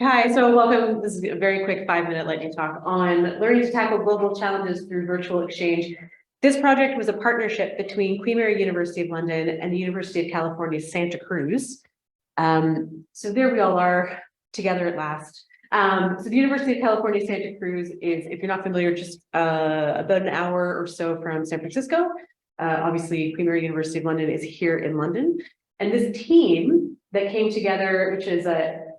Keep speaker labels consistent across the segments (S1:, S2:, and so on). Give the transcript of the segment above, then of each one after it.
S1: Hi, so welcome. This is a very quick 5-minute lightning talk on learning to tackle global challenges through virtual exchange. This project was a partnership between Queen Mary University of London and the University of California, Santa Cruz. So there we all are together at last. So the University of California, Santa Cruz is, if you're not familiar, just about an hour or so from San Francisco. Obviously, Queen Mary University of London is here in London. And this team that came together, which is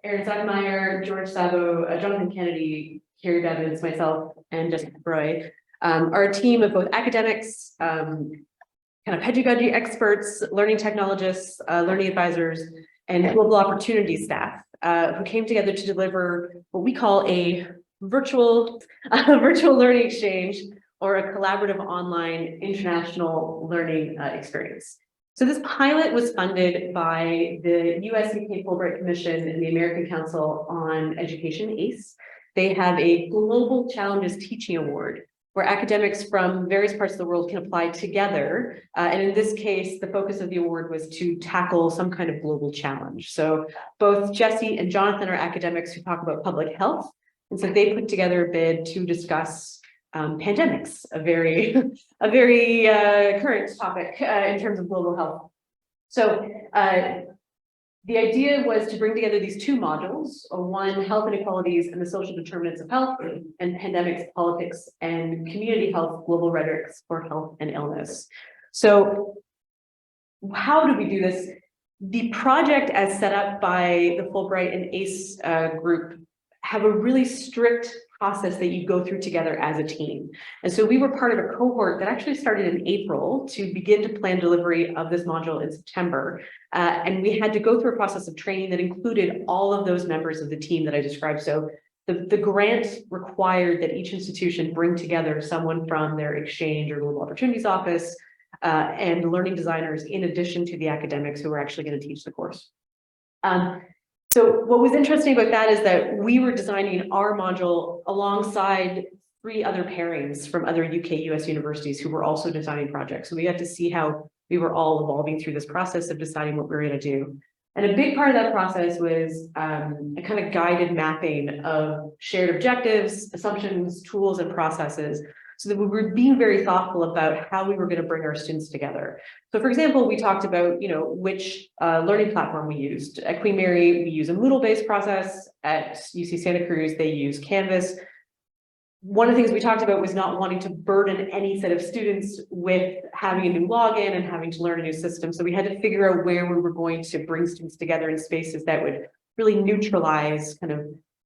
S1: Aaron Zachmeier, George Sabo, Jonathan Kennedy, Kerry Bevan, myself, and Jessie Dubreuil, are a team of both academics, kind of pedagogy experts, learning technologists, learning advisors, and global opportunity staff who came together to deliver what we call a virtual learning exchange or a collaborative online international learning experience. So this pilot was funded by the US-UK Fulbright Commission and the American Council on Education, ACE. They have a Global Challenges Teaching Award where academics from various parts of the world can apply together. And in this case, the focus of the award was to tackle some kind of global challenge. So both Jessie and Jonathan are academics who talk about public health. And so they put together a bid to discuss pandemics, a very current topic in terms of global health. So the idea was to bring together these two modules, one, health inequalities and the social determinants of health, and pandemics, politics, and community health, global rhetorics for health and illness. So how do we do this? The project as set up by the Fulbright and ACE group have a really strict process that you go through together as a team. And so we were part of a cohort that actually started in April to begin to plan delivery of this module in September. And we had to go through a process of training that included all of those members of the team that I described. So the grant required that each institution bring together someone from their exchange or global opportunities office and learning designers in addition to the academics who were actually going to teach the course. So what was interesting about that is that we were designing our module alongside 3 other pairings from other UK, US universities who were also designing projects. So we got to see how we were all evolving through this process of deciding what we were going to do. And a big part of that process was a kind of guided mapping of shared objectives, assumptions, tools, and processes, so that we were being very thoughtful about how we were going to bring our students together. So for example, we talked about, which learning platform we used. At Queen Mary, we use a Moodle-based process. At UC Santa Cruz, they use Canvas. One of the things we talked about was not wanting to burden any set of students with having a new login and having to learn a new system. So we had to figure out where we were going to bring students together in spaces that would really neutralize kind of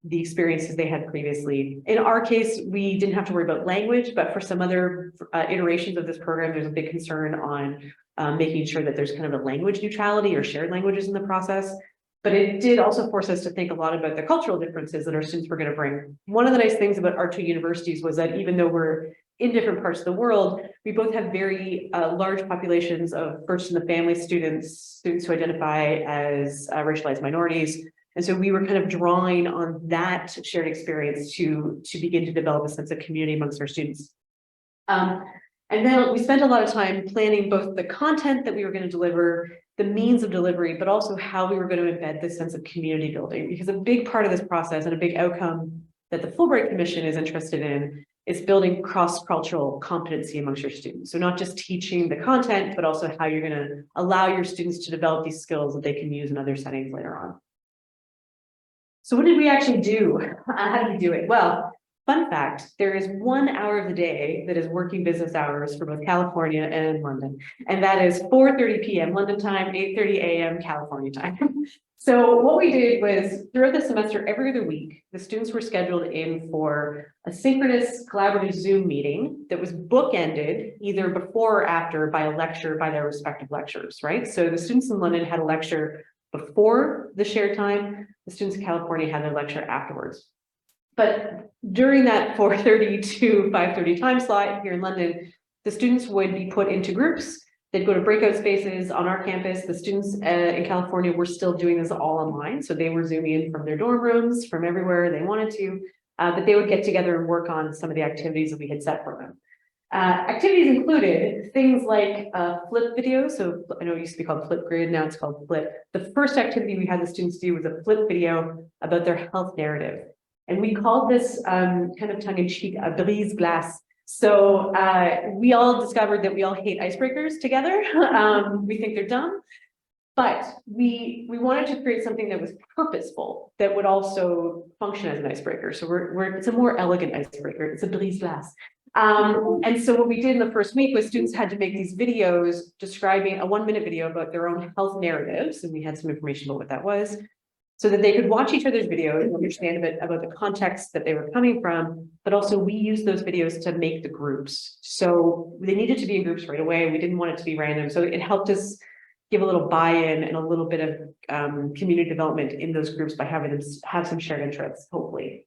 S1: the experiences they had previously. In our case, we didn't have to worry about language, but for some other iterations of this program, there's a big concern on making sure that there's kind of a language neutrality or shared languages in the process. But it did also force us to think a lot about the cultural differences that our students were going to bring. One of the nice things about our 2 universities was that even though we're in different parts of the world, we both have very large populations of first in the family students who identify as racialized minorities. And so we were kind of drawing on that shared experience to begin to develop a sense of community amongst our students. And then we spent a lot of time planning both the content that we were going to deliver, the means of delivery, but also how we were going to embed this sense of community building. Because a big part of this process and a big outcome that the Fulbright Commission is interested in is building cross-cultural competency amongst your students. So not just teaching the content, but also how you're going to allow your students to develop these skills that they can use in other settings later on. So what did we actually do? How did we do it? Well, fun fact, there is 1 hour of the day that is working business hours for both California and London. And that is 4:30 p.m. London time, 8:30 a.m. California time. So what we did was throughout the semester, every other week, the students were scheduled in for a synchronous collaborative Zoom meeting that was bookended either before or after by a lecture by their respective lecturers, right? So the students in London had a lecture before the shared time, the students in California had their lecture afterwards. But during that 4:30 to 5:30 time slot here in London, the students would be put into groups. They'd go to breakout spaces on our campus. The students in California were still doing this all online. So they were Zooming in from their dorm rooms, from everywhere they wanted to, but they would get together and work on some of the activities that we had set for them. Activities included things like flip video. So I know it used to be called Flipgrid, now it's called Flip. The first activity we had the students do was a flip video about their health narrative. And we called this kind of tongue-in-cheek a brise glace. So we all discovered that we all hate icebreakers together. We think they're dumb. But we wanted to create something that was purposeful, that would also function as an icebreaker. So it's a more elegant icebreaker. It's a brise glace. And so what we did in the first week was students had to make these videos describing a 1-minute video about their own health narratives. And we had some information about what that was, so that they could watch each other's videos and understand a bit about the context that they were coming from. But also we used those videos to make the groups. So they needed to be in groups right away. We didn't want it to be random. So it helped us give a little buy-in and a little bit of community development in those groups by having them have some shared interests, hopefully.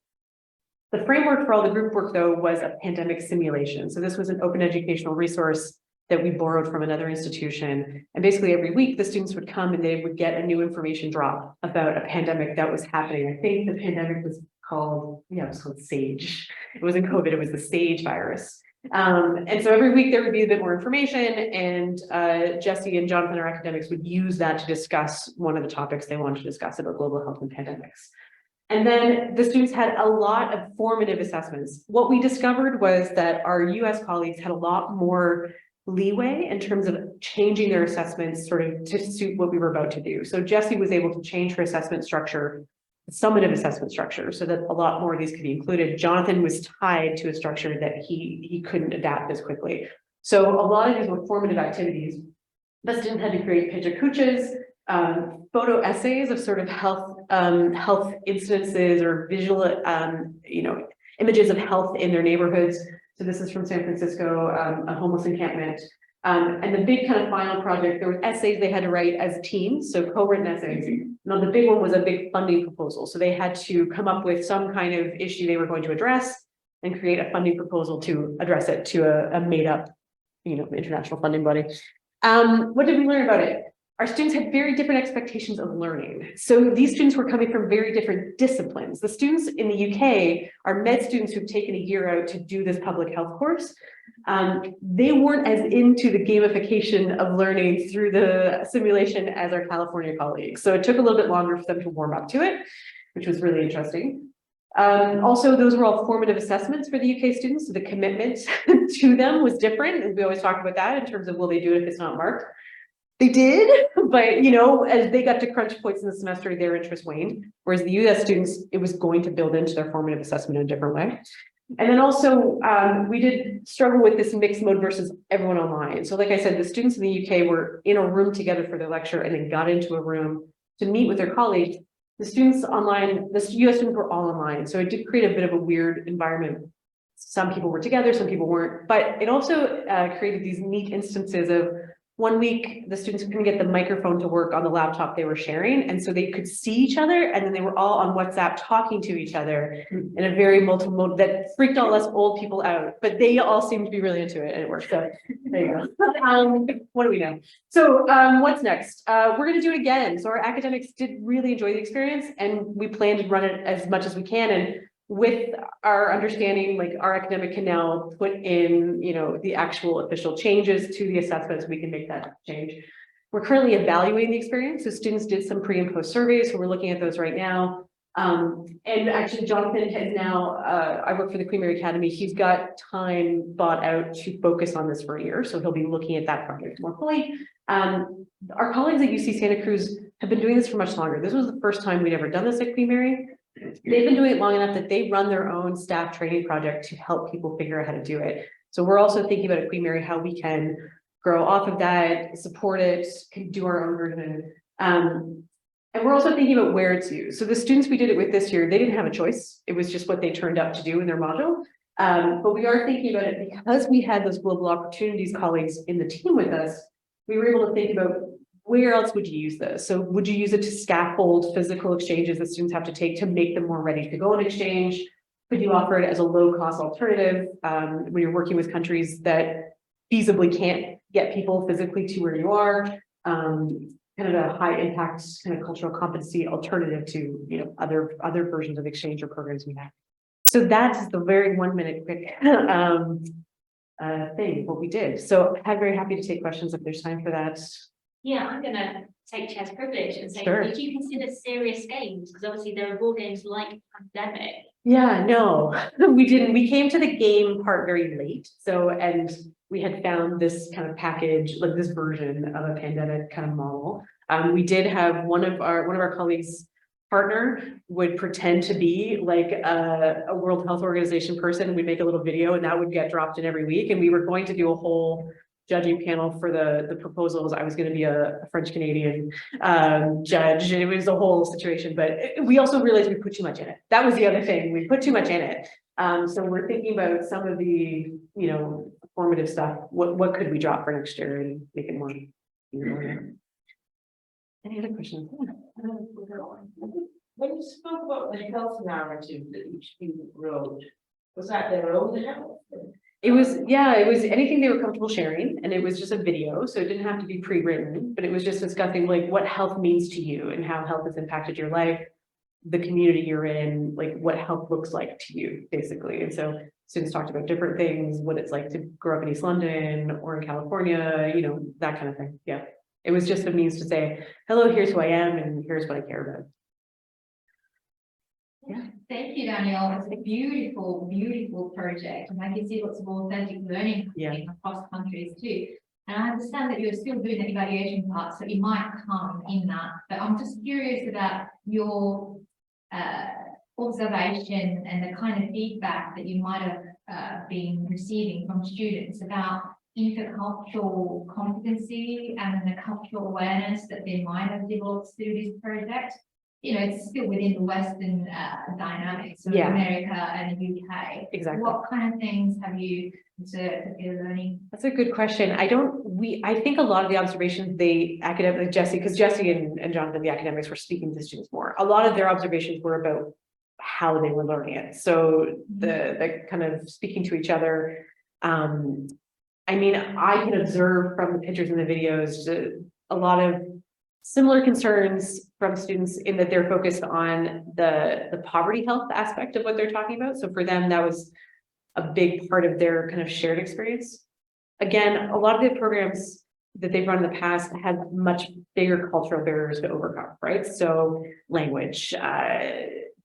S1: The framework for all the group work, though, was a pandemic simulation. So this was an open educational resource that we borrowed from another institution. And basically every week the students would come and they would get a new information drop about a pandemic that was happening. I think the pandemic was called, it was called SAGE. It wasn't COVID, it was the SAGE virus. And so every week there would be a bit more information, and Jessie and Jonathan, our academics, would use that to discuss one of the topics they wanted to discuss about global health and pandemics. And then the students had a lot of formative assessments. What we discovered was that our US colleagues had a lot more leeway in terms of changing their assessments sort of to suit what we were about to do. So Jessie was able to change her assessment structure, summative assessment structure, so that a lot more of these could be included. Jonathan was tied to a structure that he couldn't adapt as quickly. So a lot of these were formative activities. The students had to create pitch-a-cooches, photo essays of sort of health incidences or visual images of health in their neighborhoods. So this is from San Francisco, a homeless encampment. And the big kind of final project, there were essays they had to write as teams, so co-written essays. Now the big one was a big funding proposal. So they had to come up with some kind of issue they were going to address and create a funding proposal to address it to a made up, international funding body. What did we learn about it? Our students had very different expectations of learning. So these students were coming from very different disciplines. The students in the UK are med students who've taken a year out to do this public health course. They weren't as into the gamification of learning through the simulation as our California colleagues. So it took a little bit longer for them to warm up to it, which was really interesting. Also, those were all formative assessments for the UK students. So the commitment to them was different. And we always talk about that in terms of will they do it if it's not marked. They did, but as they got to crunch points in the semester, their interest waned. Whereas the US students, it was going to build into their formative assessment in a different way. And then also, we did struggle with this mixed mode versus everyone online. So like I said, the students in the UK were in a room together for their lecture and then got into a room to meet with their colleagues. The students online, the US students were all online. So it did create a bit of a weird environment. Some people were together, some people weren't, but it also created these neat instances of 1 week, the students couldn't get the microphone to work on the laptop they were sharing. And so they could see each other, and then they were all on WhatsApp talking to each other in a very multimodal that freaked all us old people out, but they all seemed to be really into it and it worked. So there you go. What do we know? So what's next? We're going to do it again. So our academics did really enjoy the experience, and we plan to run it as much as we can. And with our understanding, like our academic can now put in, the actual official changes to the assessments, we can make that change. We're currently evaluating the experience. So students did some pre and post surveys. So we're looking at those right now. And actually Jonathan has now, I work for the Queen Mary Academy. He's got time bought out to focus on this for a year. So he'll be looking at that project more fully. Our colleagues at UC Santa Cruz have been doing this for much longer. This was the first time we'd ever done this at Queen Mary. They've been doing it long enough that they run their own staff training project to help people figure out how to do it. So we're also thinking about at Queen Mary how we can grow off of that, support it, can do our own version. And we're also thinking about where it's used. So the students we did it with this year, they didn't have a choice. It was just what they turned up to do in their module. But we are thinking about it because we had those global opportunities colleagues in the team with us. We were able to think about where else would you use this? So would you use it to scaffold physical exchanges that students have to take to make them more ready to go on exchange? Could you offer it as a low-cost alternative when you're working with countries that feasibly can't get people physically to where you are? Kind of a high-impact kind of cultural competency alternative to other versions of exchange or programs we have. So that's the very 1 minute quick thing, what we did. So I'm very happy to take questions if there's time for that.
S2: Yeah, I'm going to take chair's privilege and say,
S1: Sure.
S2: did you consider serious games? Because obviously there are board games like Pandemic.
S1: Yeah, no, we didn't. We came to the game part very late. So, and we had found this kind of package, like this version of a pandemic kind of model. We did have one of our colleagues partner would pretend to be like a World Health Organization person. We'd make a little video and that would get dropped in every week. And we were going to do a whole judging panel for the proposals. I was going to be a French Canadian judge. It was a whole situation, but we also realized we put too much in it. That was the other thing. We put too much in it. So we're thinking about some of the, formative stuff. What could we drop for next year and make it more, Any other questions?
S3: When you spoke about the health narrative that each student wrote, was that their own health?
S1: It was anything they were comfortable sharing, and it was just a video, so it didn't have to be pre-written, but it was just discussing like what health means to you and how health has impacted your life, the community you're in, like what health looks like to you, basically. And so students talked about different things, what it's like to grow up in East London or in California, that kind of thing. Yeah. It was just a means to say, hello, here's who I am, and here's what I care about.
S4: Yeah. Thank you, Danielle. It's a beautiful, beautiful project. And I can see lots of authentic learning happening across countries too. And I understand that you're still doing the evaluation part, so it might come in that. But I'm just curious about your observation and the kind of feedback that you might have been receiving from students about intercultural competency and the cultural awareness that they might have developed through this project. It's still within the Western dynamics of America and the UK.
S1: Exactly.
S4: What kind of things have you observed that you're learning?
S1: That's a good question. I think a lot of the observations Jessie, because Jessie and Jonathan, the academics, were speaking to students more. A lot of their observations were about how they were learning it. So the kind of speaking to each other. I can observe from the pictures and the videos a lot of similar concerns from students in that they're focused on the poverty health aspect of what they're talking about. So for them, that was a big part of their kind of shared experience. Again, a lot of the programs that they've run in the past had much bigger cultural barriers to overcome, right? So language,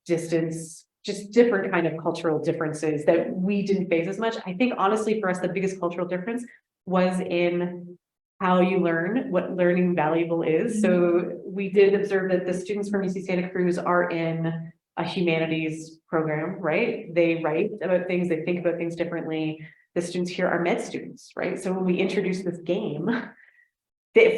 S1: distance, just different kind of cultural differences that we didn't face as much. I think honestly for us, the biggest cultural difference was in how you learn, what learning valuable is. So we did observe that the students from UC Santa Cruz are in a humanities program, right? They write about things, they think about things differently. The students here are med students, right? So when we introduced this game,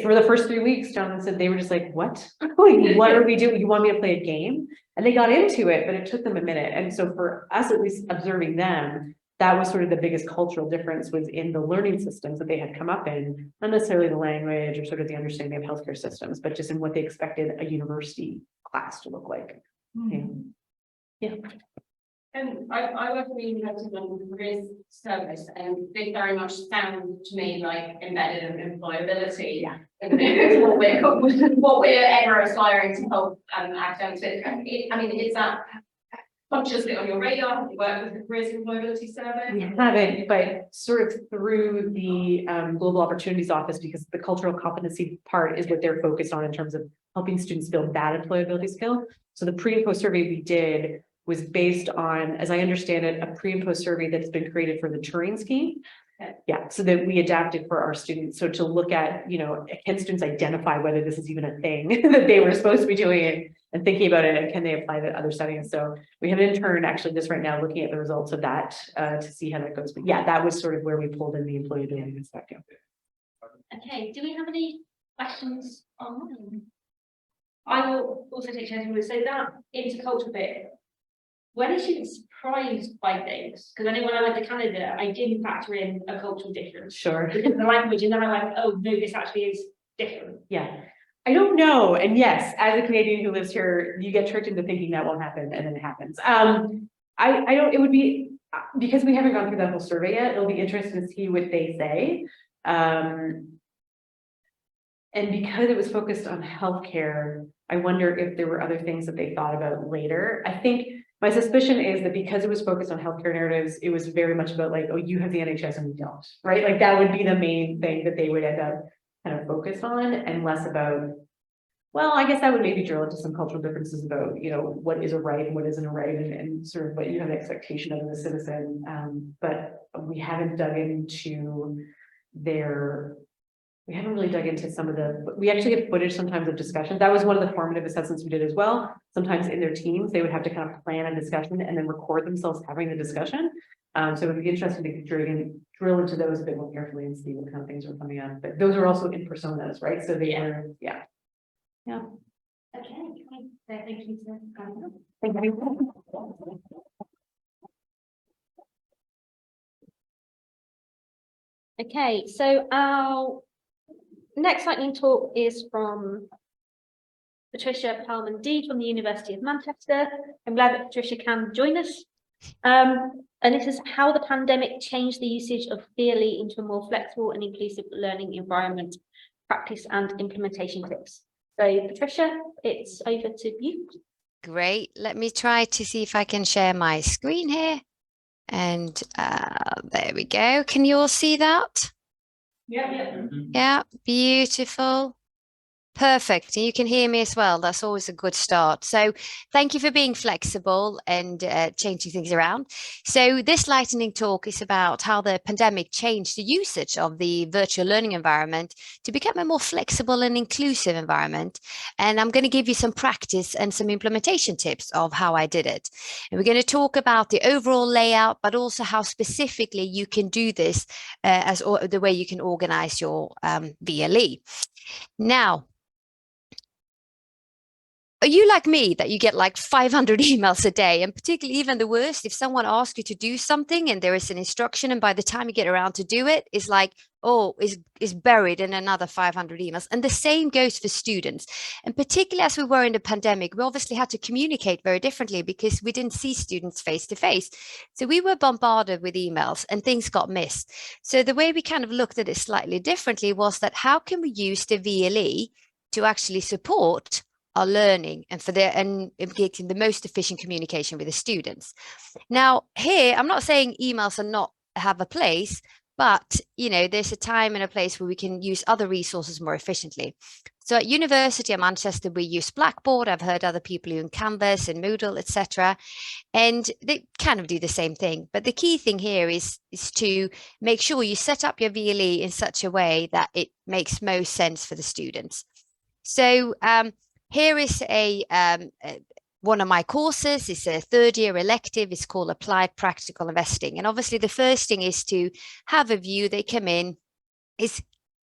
S1: for the first 3 weeks, Jonathan said they were just like, what? What are we doing? You want me to play a game? And they got into it, but it took them a minute. And so for us, at least observing them, that was sort of the biggest cultural difference was in the learning systems that they had come up in, not necessarily the language or sort of the understanding of healthcare systems, but just in what they expected a university class to look like. Yeah.
S5: And I work in the University of London Careers Service, and they very much sound to me like embedded in employability.
S1: Yeah.
S5: And what we're ever aspiring to help academics with. Is that consciously on your radar? Have you worked with the Careers Employability Survey?
S1: We haven't, but sort of through the Global Opportunities Office, because the cultural competency part is what they're focused on in terms of helping students build that employability skill. So the pre and post survey we did was based on, as I understand it, a pre and post survey that's been created for the Turing scheme.
S5: Okay.
S1: Yeah, so that we adapted for our students. So to look at, can students identify whether this is even a thing that they were supposed to be doing and thinking about it, and can they apply to other settings? So we have an intern actually just right now looking at the results of that to see how that goes. But yeah, that was sort of where we pulled in the employability aspect.
S2: Okay, do we have any questions online? I will also take chance to say that intercultural bit. When are students surprised by things? Because I know when I went to Canada, I didn't factor in a cultural difference.
S1: Sure.
S2: Because of the language, and then I went, oh no, this actually is different.
S1: Yeah. I don't know. And yes, as a Canadian who lives here, you get tricked into thinking that won't happen, and then it happens. It would be, because we haven't gone through that whole survey yet, it'll be interesting to see what they say. And because it was focused on healthcare, I wonder if there were other things that they thought about later. I think My suspicion is that because it was focused on healthcare narratives, it was very much about like, oh, you have the NHS and we don't, right? Like that would be the main thing that they would end up kind of focused on, and less about, well, I guess that would maybe drill into some cultural differences about, you know, what is a right and what isn't a right, and sort of what you have an expectation of as a citizen. But we haven't dug into we haven't really dug into some of we actually get footage sometimes of discussions. That was one of the formative assessments we did as well. Sometimes in their teams, they would have to kind of plan a discussion and then record themselves having the discussion. So it would be interesting to drill into those a bit more carefully and see what kind of things are coming up. But those are also in personas, right? So they are, yeah.
S2: Okay, thank you.
S1: Thank you.
S2: Okay, so our next lightning talk is from Patricia Palman-Deed from the University of Manchester. I'm glad that Patricia can join us. And this is how the pandemic changed the usage of theory into a more flexible and inclusive learning environment, practice and implementation tips. So Patricia, it's over to you.
S6: Great. Let me try to see if I can share my screen here. And there we go. Can you all see that?
S3: Yeah.
S6: Yeah, beautiful. Perfect. And you can hear me as well. That's always a good start. So thank you for being flexible and changing things around. So this lightning talk is about how the pandemic changed the usage of the virtual learning environment to become a more flexible and inclusive environment. And I'm going to give you some practice and some implementation tips of how I did it. And we're going to talk about the overall layout, but also how specifically you can do this as the way you can organize your VLE. Now, are you like me that you get like 500 emails a day, and particularly even the worst, if someone asks you to do something and there is an instruction and by the time you get around to do it, it's like, oh, is buried in another 500 emails. And the same goes for students. And particularly as we were in the pandemic, we obviously had to communicate very differently because we didn't see students face to face. So we were bombarded with emails and things got missed. So the way we kind of looked at it slightly differently was that how can we use the VLE to actually support our learning and getting the most efficient communication with the students. Now here, I'm not saying emails are not have a place, but you know, there's a time and a place where we can use other resources more efficiently. So at University of Manchester, we use Blackboard. I've heard other people using Canvas and Moodle, etc. And they kind of do the same thing. But the key thing here is to make sure you set up your VLE in such a way that it makes most sense for the students. So here is one of my courses. It's a third-year elective. It's called Applied Practical Investing. And obviously, the first thing is to have a view. They come in, it's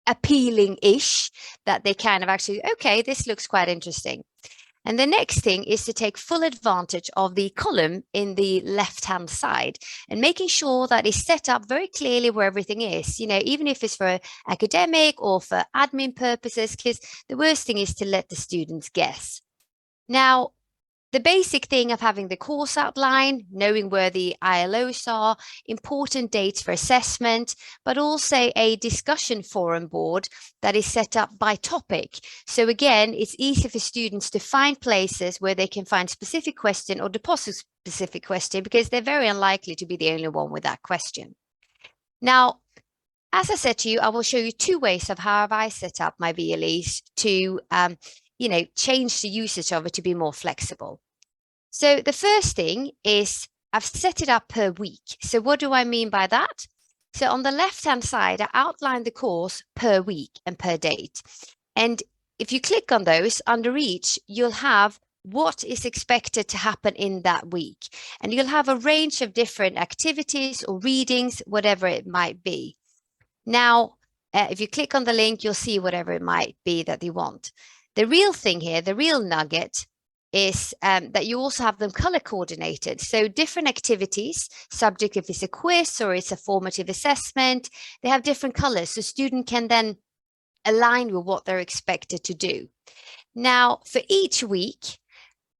S6: appealing-ish, that they kind of actually, okay, this looks quite interesting. And the next thing is to take full advantage of the column in the left-hand side and making sure that it's set up very clearly where everything is, you know, even if it's for academic or for admin purposes, because the worst thing is to let the students guess. Now, the basic thing of having the course outline, knowing where the ILOs are, important dates for assessment, but also a discussion forum board that is set up by topic. So again, it's easy for students to find places where they can find specific question or deposit specific question, because they're very unlikely to be the only one with that question. Now, as I said to you, I will show you two ways of how I set up my VLEs to change the usage of it to be more flexible. So the first thing is I've set it up per week. So what do I mean by that? So on the left-hand side, I outline the course per week and per date. And if you click on those, under each, you'll have what is expected to happen in that week. And you'll have a range of different activities or readings, whatever it might be. Now, if you click on the link, you'll see whatever it might be that you want. The real thing here, the real nugget, is that you also have them color coordinated. So different activities, subject if it's a quiz or it's a formative assessment, they have different colors. So student can then align with what they're expected to do. Now, for each week,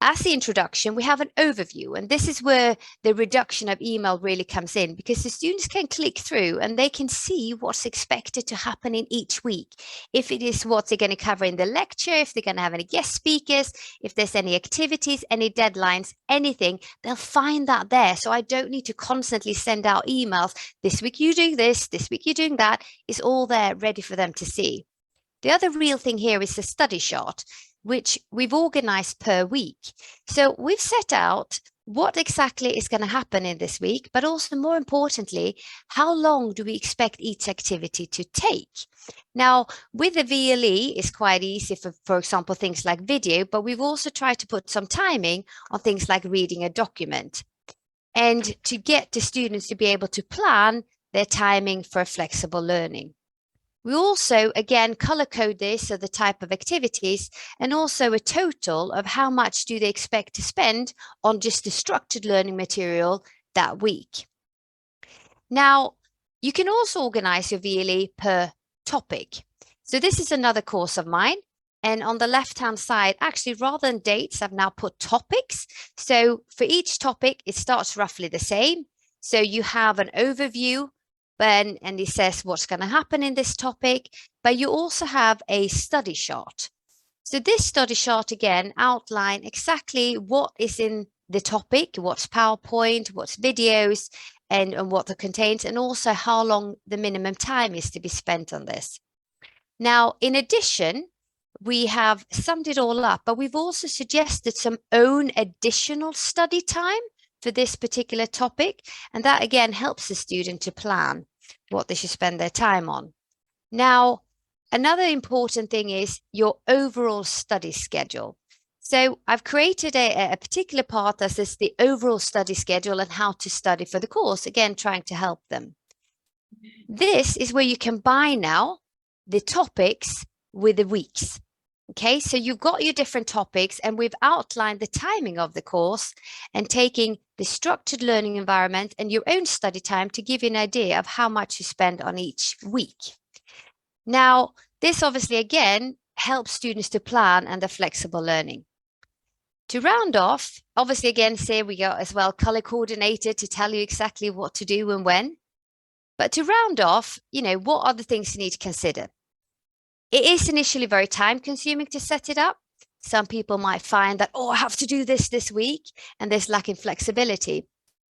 S6: as the introduction, we have an overview, and this is where the reduction of email really comes in, because the students can click through and they can see what's expected to happen in each week. If it is what they're going to cover in the lecture, if they're going to have any guest speakers, if there's any activities, any deadlines, anything, they'll find that there. So I don't need to constantly send out emails. This week you're doing this week you're doing that. It's all there ready for them to see. The other real thing here is the study chart, which we've organized per week. So we've set out what exactly is going to happen in this week, but also more importantly, how long do we expect each activity to take? Now, with the VLE, it's quite easy for example, things like video, but we've also tried to put some timing on things like reading a document, and to get the students to be able to plan their timing for flexible learning. We also, again, color code this, so the type of activities, and also a total of how much do they expect to spend on just the structured learning material that week. Now, you can also organize your VLE per topic. So this is another course of mine. And on the left-hand side, actually, rather than dates, I've now put topics. So for each topic, it starts roughly the same. So you have an overview, and it says what's going to happen in this topic, but you also have a study chart. So this study chart, again, outline exactly what is in the topic, what's PowerPoint, what's videos, and what it contains, and also how long the minimum time is to be spent on this. Now, in addition, we have summed it all up, but we've also suggested some own additional study time for this particular topic. And that again helps the student to plan what they should spend their time on. Now, another important thing is your overall study schedule. So I've created a particular part that is the overall study schedule and how to study for the course, again, trying to help them. This is where you combine now the topics with the weeks. Okay, so you've got your different topics, and we've outlined the timing of the course and taking the structured learning environment and your own study time to give you an idea of how much you spend on each week. Now, this obviously, again, helps students to plan and the flexible learning. To round off, obviously, again, say we got as well color coordinated to tell you exactly what to do and when. But to round off, what are the things you need to consider? It is initially very time consuming to set it up. Some people might find that, I have to do this week, and there's lacking flexibility.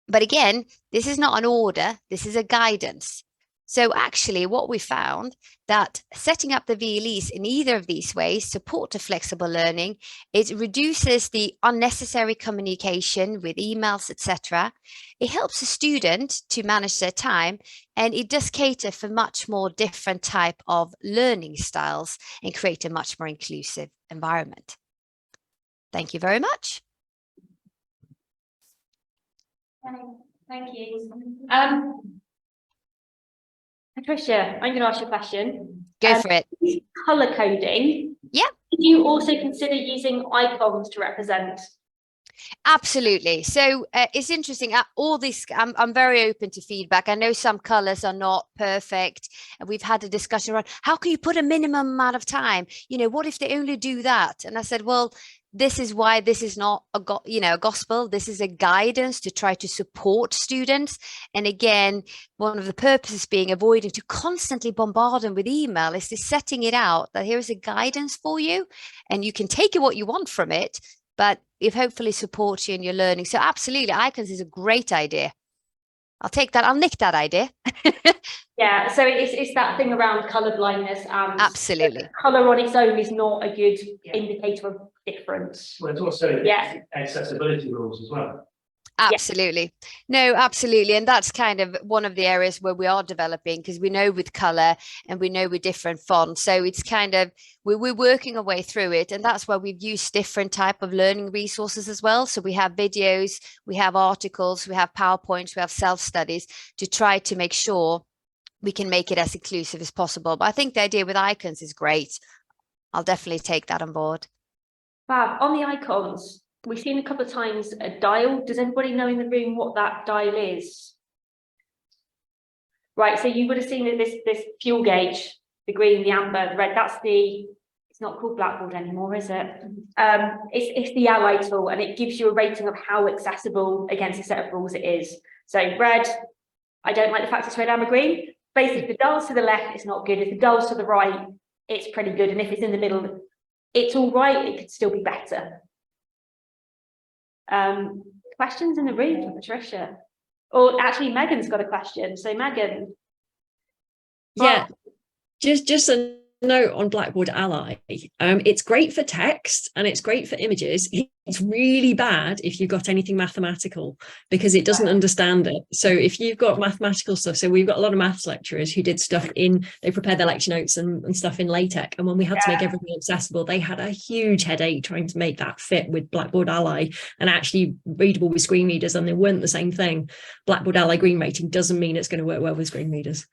S6: But again, this is not an order, this is a guidance. So actually what we found that setting up the VLEs in either of these ways support the flexible learning. It reduces the unnecessary communication with emails, etc. It helps the student to manage their time, and it does cater for much more different type of learning styles and create a much more inclusive environment. Thank you very much.
S2: Thank you. Patricia, I'm going to ask you a question.
S6: Go for it.
S2: Color coding.
S6: Yeah.
S2: Do you also consider using icons to represent?
S6: Absolutely. So it's interesting. All this, I'm very open to feedback. I know some colors are not perfect, and we've had a discussion around how can you put a minimum amount of time? What if they only do that? And I said, well, this is why this is not a gospel. This is a guidance to try to support students. And again, one of the purposes being avoiding to constantly bombard them with email is just setting it out that here is a guidance for you, and you can take what you want from it, but it hopefully supports you in your learning. So absolutely, icons is a great idea. I'll take that. I'll nick that idea.
S2: Yeah, so it's that thing around colour blindness, and
S6: absolutely,
S2: colour on its own is not a good indicator of difference.
S7: Well, it's also accessibility rules as well.
S6: Absolutely. No, absolutely. And that's kind of one of the areas where we are developing, because we know with color and we know with different fonts. So it's kind of, we're working our way through it. And that's why we've used different type of learning resources as well. So we have videos, we have articles, we have PowerPoints, we have self-studies to try to make sure we can make it as inclusive as possible. But I think the idea with icons is great. I'll definitely take that on board.
S2: Fab. On the icons, we've seen a couple of times a dial. Does anybody know in the room what that dial is? Right, so you would have seen that this fuel gauge, the green, the amber, the red, it's
S8: it's not called Blackboard anymore, is it? It's the ally tool, and it gives you a rating of how accessible against a set of rules it is. So red, I don't like the fact it's red, amber, green. Basically, if the dial's to the left, it's not good. If the dial's to the right, it's pretty good. And if it's in the middle, it's all right. It could still be better. Questions in the room for Patricia? Or actually, Megan's got a question. So Megan.
S9: Yeah, just a note on Blackboard Ally. It's great for text and it's great for images. It's really bad if you've got anything mathematical because it doesn't understand it. So if you've got mathematical stuff, so we've got a lot of maths lecturers who did stuff they prepared their lecture notes and stuff in LaTeX. And when we had to make everything accessible, they had a huge headache trying to make that fit with Blackboard Ally and actually readable with screen readers, and they weren't the same thing. Blackboard Ally green rating doesn't mean it's going to work well with screen readers.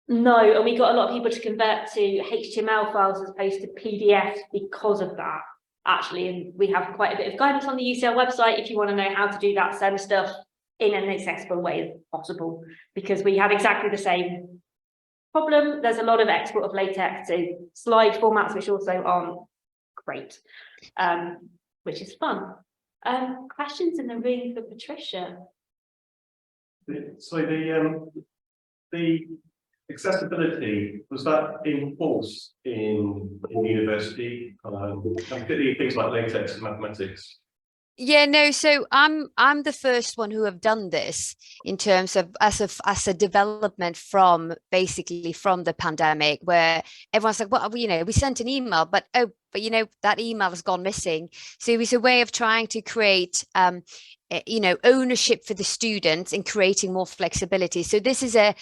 S8: No, and we got a lot of people to convert to HTML files as opposed to PDF because of that, actually. And we have quite a bit of guidance on the UCL website if you want to know how to do that same stuff in an accessible way as possible, because we have exactly the same problem. There's a lot of export of LaTeX to slide formats, which also aren't great, which is fun. Questions in the room for Patricia?
S10: So the accessibility, was that enforced in university, particularly things like LaTeX and mathematics?
S6: Yeah, no, so I'm the first one who have done this in terms of as a development from basically from the pandemic, where everyone's like, well, you know, we sent an email, but you know, that email has gone missing. So it was a way of trying to create you know, ownership for the students and creating more flexibility. So this is a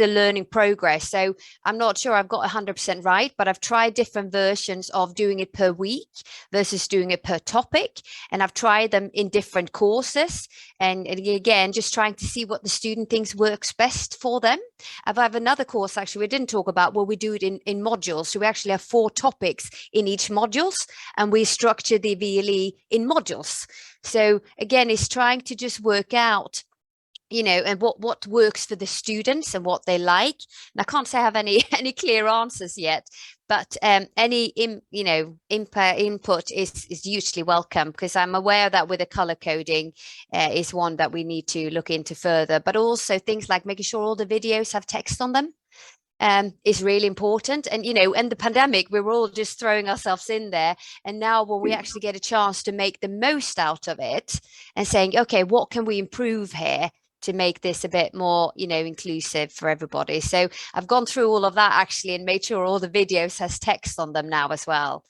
S6: learning progress. So I'm not sure I've got 100% right, but I've tried different versions of doing it per week versus doing it per topic. And I've tried them in different courses. And again, just trying to see what the student thinks works best for them. I have another course, actually, we didn't talk about, where we do it in modules. So we actually have 4 topics in each modules, and we structure the VLE in modules. So again, it's trying to just work out, you know, and what works for the students and what they like. And I can't say I have any clear answers yet, but any input is hugely welcome, because I'm aware that with the color coding is one that we need to look into further, but also things like making sure all the videos have text on them. Is really important. And, you know, and the pandemic, we were all just throwing ourselves in there. And now when we actually get a chance to make the most out of it and saying, okay, what can we improve here to make this a bit more, you know, inclusive for everybody? So I've gone through all of that actually and made sure all the videos has text on them now as well.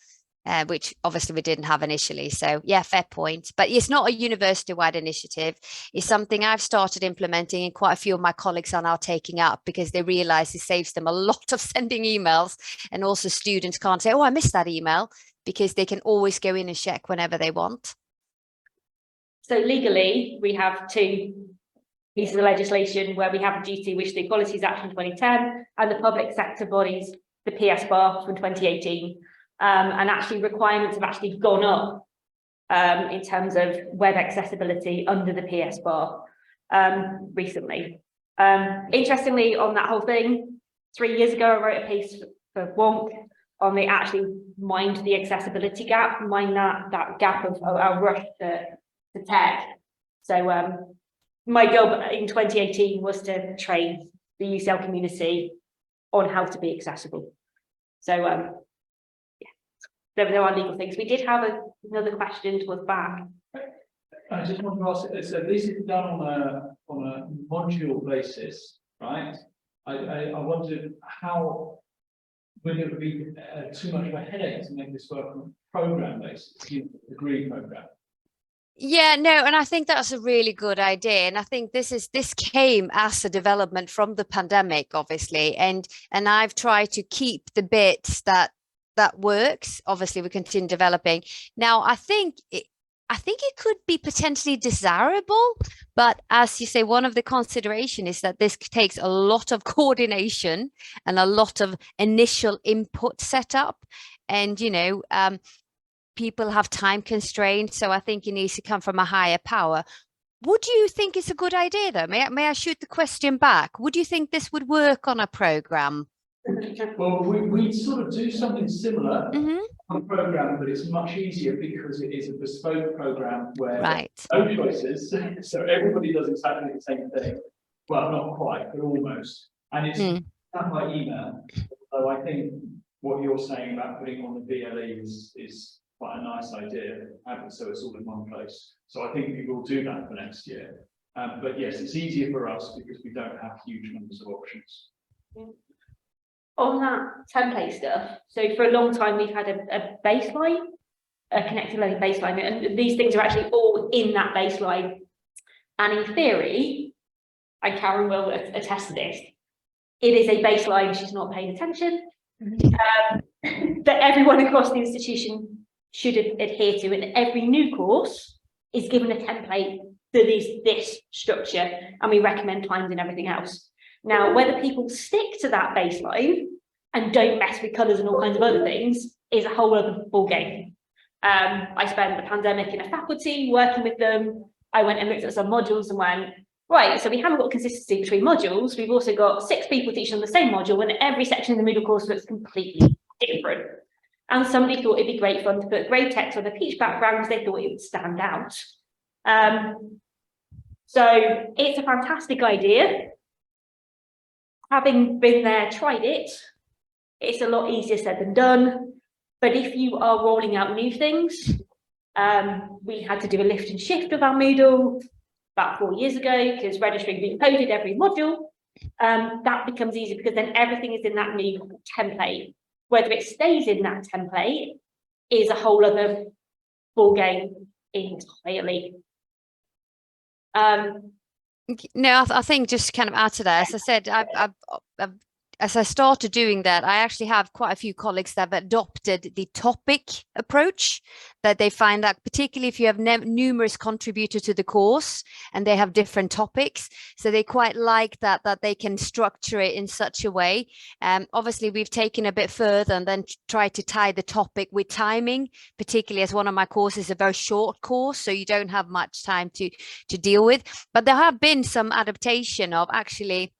S6: Which obviously we didn't have initially. So yeah, fair point. But it's not a university-wide initiative. It's something I've started implementing, and quite a few of my colleagues are now taking up, because they realize it saves them a lot of sending emails. And also students can't say, oh, I missed that email, because they can always go in and check whenever they want.
S8: So legally, we have 2 pieces of legislation where we have a duty, which the Equalities Act from 2010 and the public sector bodies, the PS bar from 2018. And actually requirements have actually gone up in terms of web accessibility under the PS bar recently. Interestingly, on that whole thing, 3 years ago, I wrote a piece for Wonk on the actually mind the accessibility gap, mind that gap of our rush to tech. So my job in 2018 was to train the UCL community on how to be accessible. So there are legal things. We did have another question towards back.
S7: I just want to ask, so this is done on a module basis, right? I wondered how would it be too much of a headache to make this work on a program basis, degree program?
S6: Yeah, no, and I think that's a really good idea. And I think this came as a development from the pandemic, obviously. And I've tried to keep the bits that works. Obviously, we continue developing. Now, I think it could be potentially desirable, but as you say, one of the consideration is that this takes a lot of coordination and a lot of initial input setup, and you know, people have time constraints, so I think it needs to come from a higher power. Would you think it's a good idea, though? May I shoot the question back? Would you think this would work on a program?
S7: Well, we sort of do something similar
S6: Hmm.
S7: on a program, but it's much easier because it is a bespoke program where
S6: Right.
S7: no choices, so everybody does exactly the same thing. Well, not quite, but almost. And it's
S6: Mm.
S7: done by email. So I think what you're saying about putting on the VLE is quite a nice idea, so it's all in one place. So I think we will do that for next year. But yes, it's easier for us because we don't have huge numbers of options.
S8: On that template stuff, so for a long time, we've had a baseline, a connected learning baseline, and these things are actually all in that baseline. And in theory, and Karen will attest to this, it is a baseline, she's not paying attention, that everyone across the institution should adhere to, and every new course is given a template that is this structure, and we recommend times and everything else. Now, whether people stick to that baseline and don't mess with colours and all kinds of other things is a whole other ball game. I spent the pandemic in a faculty working with them. I went and looked at some modules and went, right, so we haven't got consistency between modules. We've also got 6 people teaching on the same module, and every section in the Moodle course looks completely different. And somebody thought it'd be great fun to put grey text on a peach background because they thought it would stand out. So it's a fantastic idea. Having been there, tried it, it's a lot easier said than done. But if you are rolling out new things, we had to do a lift and shift of our Moodle about 4 years ago because registering recoded every module. That becomes easy because then everything is in that new template. Whether it stays in that template is a whole other ball game entirely.
S6: No, I think just to kind of add to that, as I said, as I started doing that, I actually have quite a few colleagues that have adopted the topic approach, that they find that particularly if you have numerous contributors to the course and they have different topics, so they quite like that they can structure it in such a way. Obviously, we've taken a bit further and then tried to tie the topic with timing, particularly as one of my courses is a very short course, so you don't have much time to deal with. But there have been some adaptation of actually,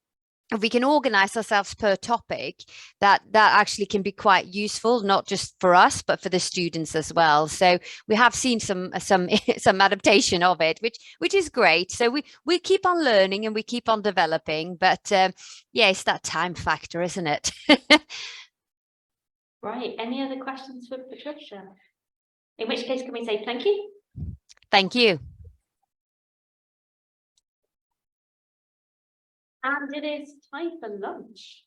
S6: if we can organize ourselves per topic, that actually can be quite useful, not just for us, but for the students as well. So we have seen some adaptation of it, which is great. So we keep on learning and we keep on developing, but yeah, it's that time factor, isn't it?
S8: Right, any other questions for Patricia? In which case, can we say thank you?
S6: Thank you.
S8: And it is time for lunch.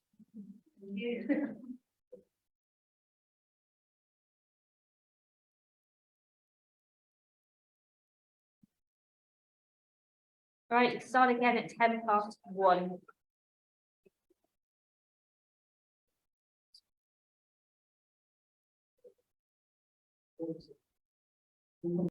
S8: Right, start again at 1:10.